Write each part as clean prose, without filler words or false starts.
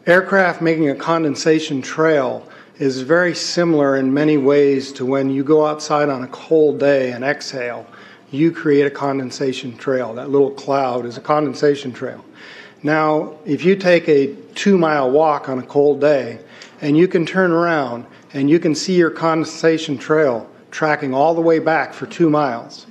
Aircraft making a condensation trail is very similar in many ways to when you go outside on a cold day and exhale. You create a condensation trail. That little cloud is a condensation trail. Now, if you take a 2-mile walk on a cold day and you can turn around and you can see your condensation trail tracking all the way back for 2 miles.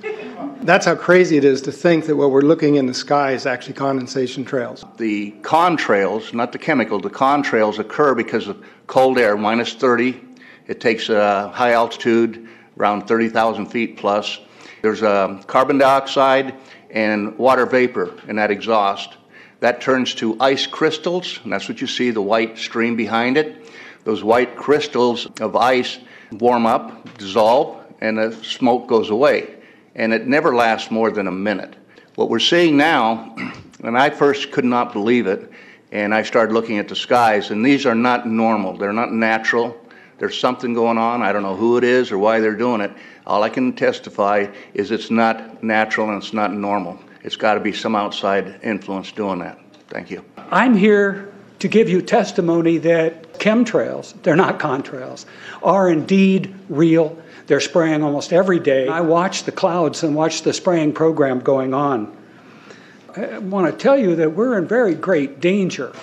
That's how crazy it is to think that what we're looking in the sky is actually condensation trails. The contrails, not the chemical, the contrails occur because of cold air, minus 30. It takes high altitude, around 30,000 feet plus. There's carbon dioxide and water vapor in that exhaust. That turns to ice crystals, and that's what you see, the white stream behind it. Those white crystals of ice warm up, dissolve, and the smoke goes away. And it never lasts more than a minute. What we're seeing now, and I first could not believe it, and I started looking at the skies, and these are not normal. They're not natural. There's something going on. I don't know who it is or why they're doing it. All I can testify is it's not natural and it's not normal. It's got to be some outside influence doing that. Thank you. I'm here to give you testimony that chemtrails, they're not contrails, are indeed real. They're spraying almost every day. I watch the clouds and watch the spraying program going on. I want to tell you that we're in very great danger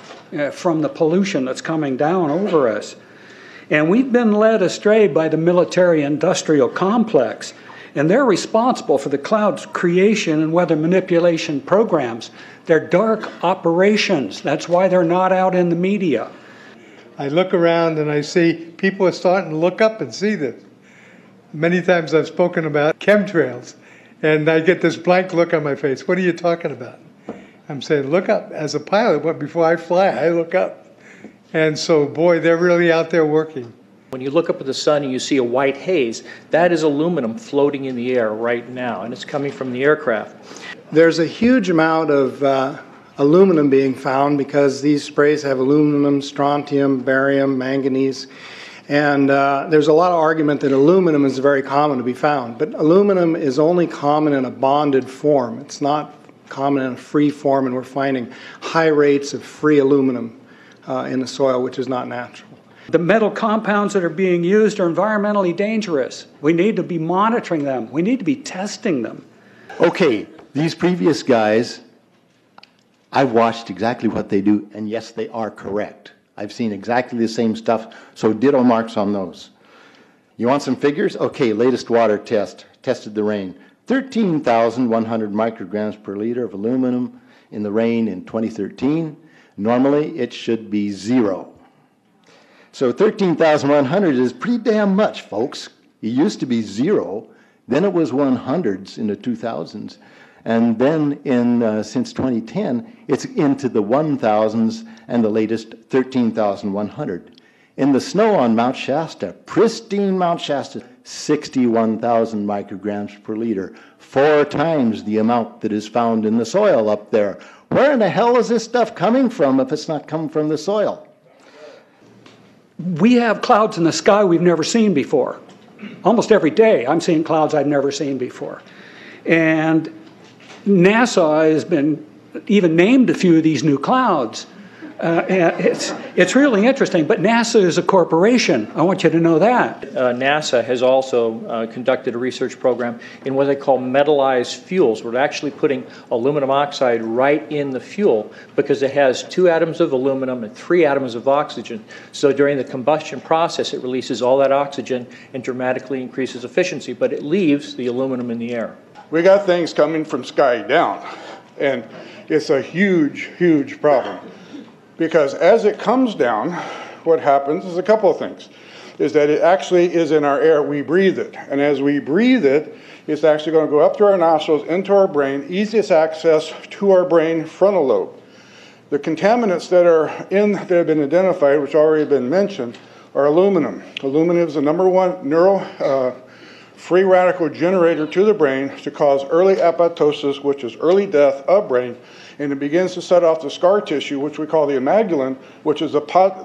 from the pollution that's coming down over us. And we've been led astray by the military-industrial complex, and they're responsible for the cloud's creation and weather manipulation programs. They're dark operations. That's why they're not out in the media. I look around and I see people are starting to look up and see this. Many times I've spoken about chemtrails, and I get this blank look on my face. What are you talking about? I'm saying, look up. As a pilot, before I fly, I look up. And so, boy, they're really out there working. When you look up at the sun and you see a white haze, that is aluminum floating in the air right now, and it's coming from the aircraft. There's a huge amount of aluminum being found because these sprays have aluminum, strontium, barium, manganese. And there's a lot of argument that aluminum is very common to be found. But aluminum is only common in a bonded form. It's not common in a free form, and we're finding high rates of free aluminum in the soil, which is not natural. The metal compounds that are being used are environmentally dangerous. We need to be monitoring them. We need to be testing them. Okay, these previous guys, I've watched exactly what they do, and yes, they are correct. I've seen exactly the same stuff, so ditto marks on those. You want some figures? Okay, latest water test, tested the rain. 13,100 micrograms per liter of aluminum in the rain in 2013. Normally, it should be 0. So 13,100 is pretty damn much, folks. It used to be 0, then it was 100s in the 2000s, and then since 2010, it's into the 1,000s and the latest 13,100. In the snow on Mount Shasta, pristine Mount Shasta, 61,000 micrograms per liter, 4 times the amount that is found in the soil up there. Where in the hell is this stuff coming from if it's not coming from the soil? We have clouds in the sky we've never seen before. Almost every day I'm seeing clouds I've never seen before. And NASA has been even named a few of these new clouds. It's really interesting, but NASA is a corporation. I want you to know that. NASA has also conducted a research program in what they call metallized fuels. We're actually putting aluminum oxide right in the fuel because it has 2 atoms of aluminum and 3 atoms of oxygen. So during the combustion process, it releases all that oxygen and dramatically increases efficiency, but it leaves the aluminum in the air. We got things coming from sky down, and it's a huge, huge problem. Because as it comes down, what happens is a couple of things. Is that it actually is in our air, we breathe it. And as we breathe it, it's actually going to go up through our nostrils, into our brain, easiest access to our brain frontal lobe. The contaminants that have been identified, which already been mentioned, are aluminum. Aluminum is the #1 free radical generator to the brain to cause early apoptosis, which is early death of brain, and it begins to set off the scar tissue, which we call the amygdalin, which is part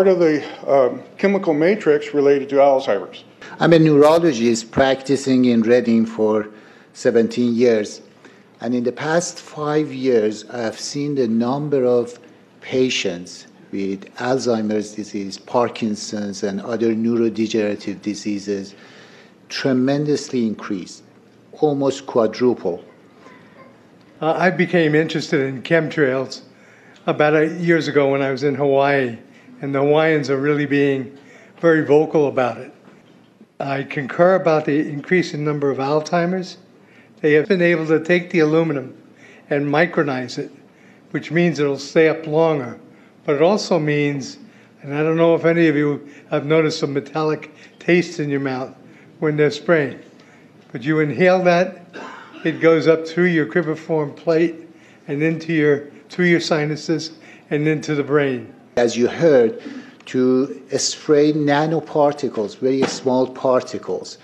of the chemical matrix related to Alzheimer's. I'm a neurologist practicing in Reading for 17 years, and in the past 5 years, I have seen the number of patients with Alzheimer's disease, Parkinson's, and other neurodegenerative diseases tremendously increased, almost quadruple. I became interested in chemtrails about 8 years ago when I was in Hawaii, and the Hawaiians are really being very vocal about it. I concur about the increasing number of Alzheimer's. They have been able to take the aluminum and micronize it, which means it'll stay up longer. But it also means, and I don't know if any of you have noticed some metallic taste in your mouth when they're spraying, but you inhale that, it goes up through your cribriform plate and through your sinuses and into the brain. As you heard, to spray nanoparticles, very small particles.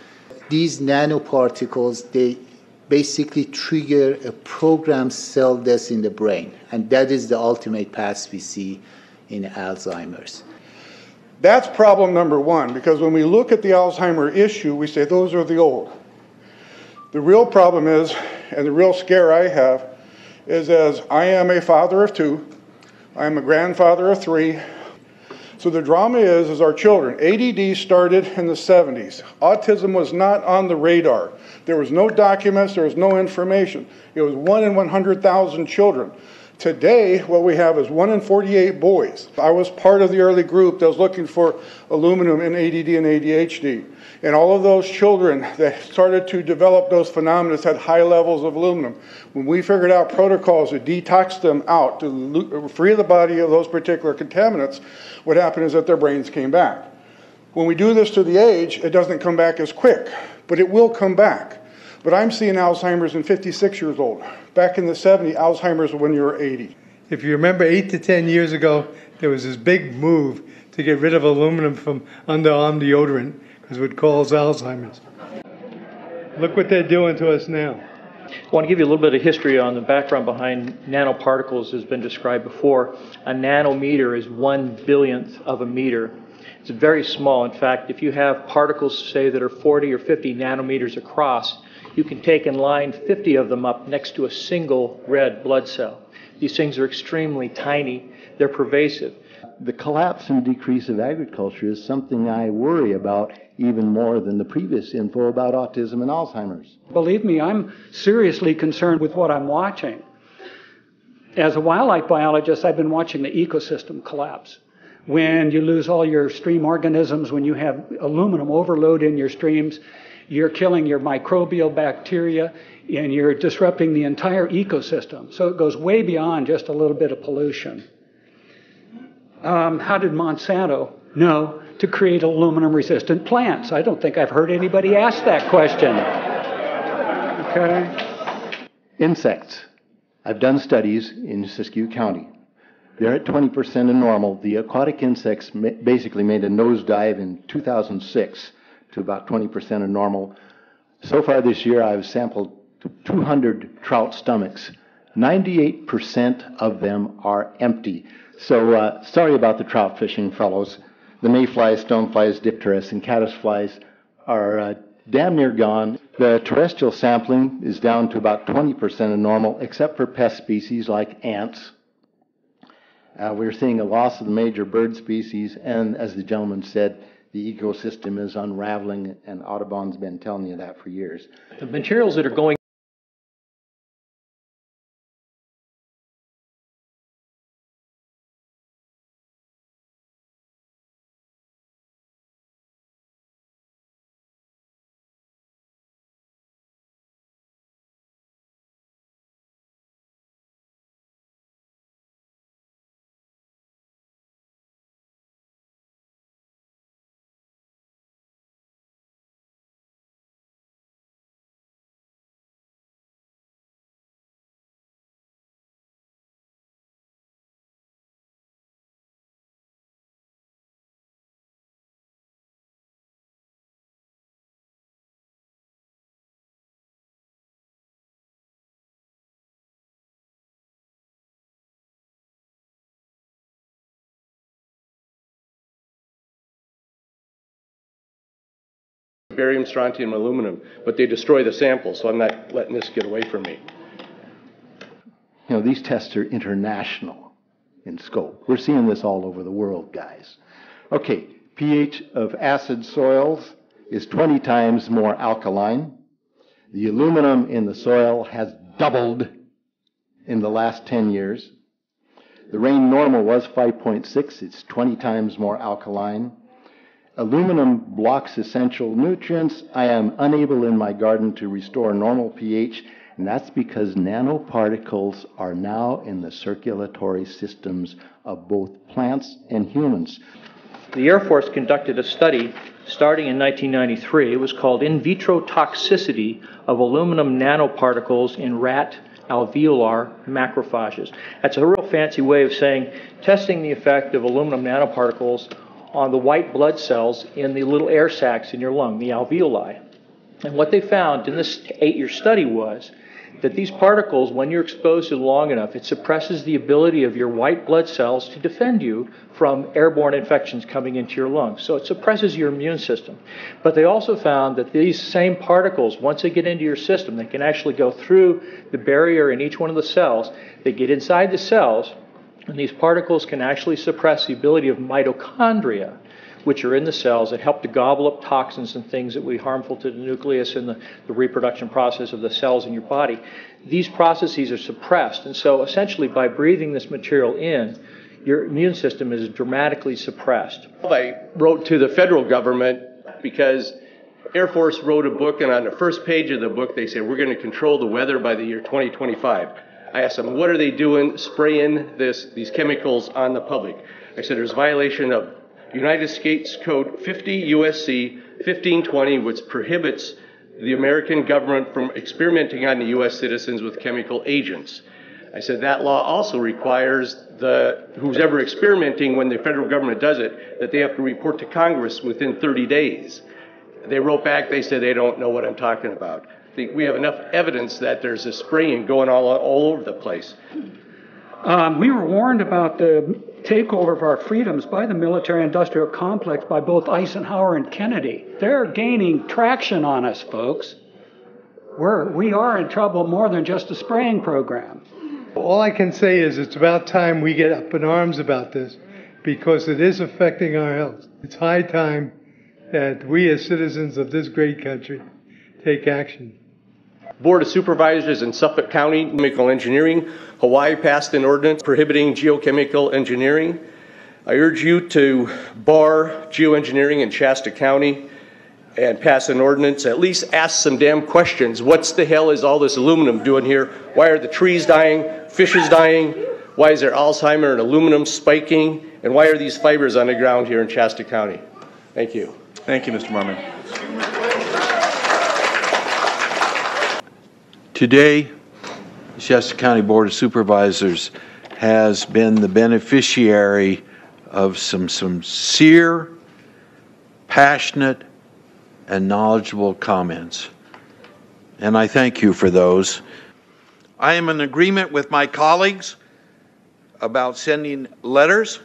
These nanoparticles, they basically trigger a programmed cell death in the brain, and that is the ultimate path we see in Alzheimer's. That's problem number one, because when we look at the Alzheimer issue, we say those are the old. The real problem is, and the real scare I have, is as I am a father of 2, I am a grandfather of 3. So the drama is our children. ADD started in the 70s. Autism was not on the radar. There was no documents, there was no information. It was 1 in 100,000 children. Today, what we have is 1 in 48 boys. I was part of the early group that was looking for aluminum in ADD and ADHD. And all of those children that started to develop those phenomena had high levels of aluminum. When we figured out protocols to detox them out, to free the body of those particular contaminants, what happened is that their brains came back. When we do this to the age, it doesn't come back as quick, but it will come back. But I'm seeing Alzheimer's in 56 years old. Back in the 70s, Alzheimer's when you were 80. If you remember 8 to 10 years ago, there was this big move to get rid of aluminum from underarm deodorant because it would cause Alzheimer's. Look what they're doing to us now. I want to give you a little bit of history on the background behind nanoparticles has been described before. A nanometer is 1/1000th of a meter. It's very small. In fact, if you have particles, say, that are 40 or 50 nanometers across, you can take and line 50 of them up next to a single red blood cell. These things are extremely tiny. They're pervasive. The collapse and decrease of agriculture is something I worry about even more than the previous info about autism and Alzheimer's. Believe me, I'm seriously concerned with what I'm watching. As a wildlife biologist, I've been watching the ecosystem collapse. When you lose all your stream organisms, when you have aluminum overload in your streams, you're killing your microbial bacteria and you're disrupting the entire ecosystem. So it goes way beyond just a little bit of pollution. How did Monsanto know to create aluminum-resistant plants? I don't think I've heard anybody ask that question. Okay. Insects. I've done studies in Siskiyou County. They're at 20% of normal. The aquatic insects basically made a nosedive in 2006 to about 20% of normal. So far this year, I've sampled 200 trout stomachs. 98% of them are empty. So sorry about the trout fishing, fellows. The mayflies, stoneflies, dipterus, and caddisflies are damn near gone. The terrestrial sampling is down to about 20% of normal, except for pest species like ants. We're seeing a loss of the major bird species, and as the gentleman said, the ecosystem is unraveling, and Audubon's been telling you that for years. The materials that are going barium, strontium, aluminum, but they destroy the sample, so I'm not letting this get away from me. You know, these tests are international. in scope. We're seeing this all over the world, guys. Okay, pH of acid soils is 20 times more alkaline. The aluminum in the soil has doubled in the last 10 years. The rain normal was 5.6. It's 20 times more alkaline. Aluminum blocks essential nutrients. I am unable in my garden to restore normal pH, and that's because nanoparticles are now in the circulatory systems of both plants and humans. The Air Force conducted a study starting in 1993. It was called In Vitro Toxicity of Aluminum Nanoparticles in Rat Alveolar Macrophages. That's a real fancy way of saying testing the effect of aluminum nanoparticles on the white blood cells in the little air sacs in your lung, the alveoli. And what they found in this 8-year study was that these particles, when you're exposed to them long enough, it suppresses the ability of your white blood cells to defend you from airborne infections coming into your lungs. So it suppresses your immune system. But they also found that these same particles, once they get into your system, they can actually go through the barrier in each one of the cells. They get inside the cells, and these particles can actually suppress the ability of mitochondria, which are in the cells that help to gobble up toxins and things that would be harmful to the nucleus and the reproduction process of the cells in your body. These processes are suppressed, and so essentially by breathing this material in, your immune system is dramatically suppressed. I wrote to the federal government because Air Force wrote a book, and on the first page of the book they said, we're going to control the weather by the year 2025. I asked them, what are they doing spraying these chemicals on the public? I said, there's violation of United States Code 50 USC 1520, which prohibits the American government from experimenting on the U.S. citizens with chemical agents. I said that law also requires who's ever experimenting, when the federal government does it, that they have to report to Congress within 30 days. They wrote back, they said they don't know what I'm talking about. We have enough evidence that there's a spraying going all over the place. We were warned about the takeover of our freedoms by the military-industrial complex by both Eisenhower and Kennedy. They're gaining traction on us, folks. We are in trouble more than just a spraying program. All I can say is it's about time we get up in arms about this, because it is affecting our health. It's high time that we as citizens of this great country take action. Board of Supervisors in Suffolk County, Chemical Engineering. Hawaii passed an ordinance prohibiting geochemical engineering. I urge you to bar geoengineering in Shasta County and pass an ordinance. At least ask some damn questions. What the hell is all this aluminum doing here? Why are the trees dying, fishes dying? Why is there Alzheimer and aluminum spiking? And why are these fibers on the ground here in Shasta County? Thank you. Thank you, Mr. Marmon. Today, the Shasta County Board of Supervisors has been the beneficiary of some sincere, passionate, and knowledgeable comments. And I thank you for those. I am in agreement with my colleagues about sending letters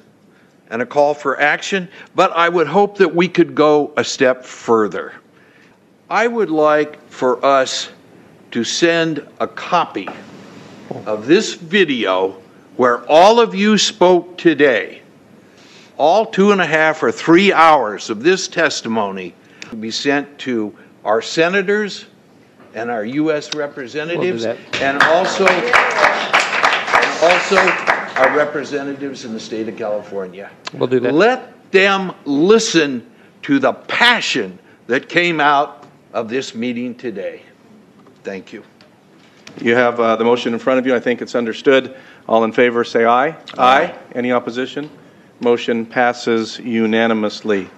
and a call for action, but I would hope that we could go a step further. I would like for us to send a copy of this video where all of you spoke today, all 2.5 or 3 hours of this testimony, to be sent to our senators and our U.S. representatives, and also our representatives in the state of California. We'll do that. Let them listen to the passion that came out of this meeting today. Thank you. You have the motion in front of you. I think it's understood. All in favor, say aye. Aye. Any opposition? Motion passes unanimously.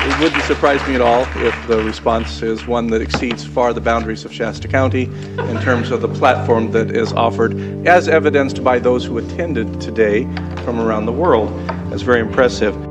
It wouldn't surprise me at all if the response is one that exceeds far the boundaries of Shasta County in terms of the platform that is offered, as evidenced by those who attended today from around the world. That's very impressive.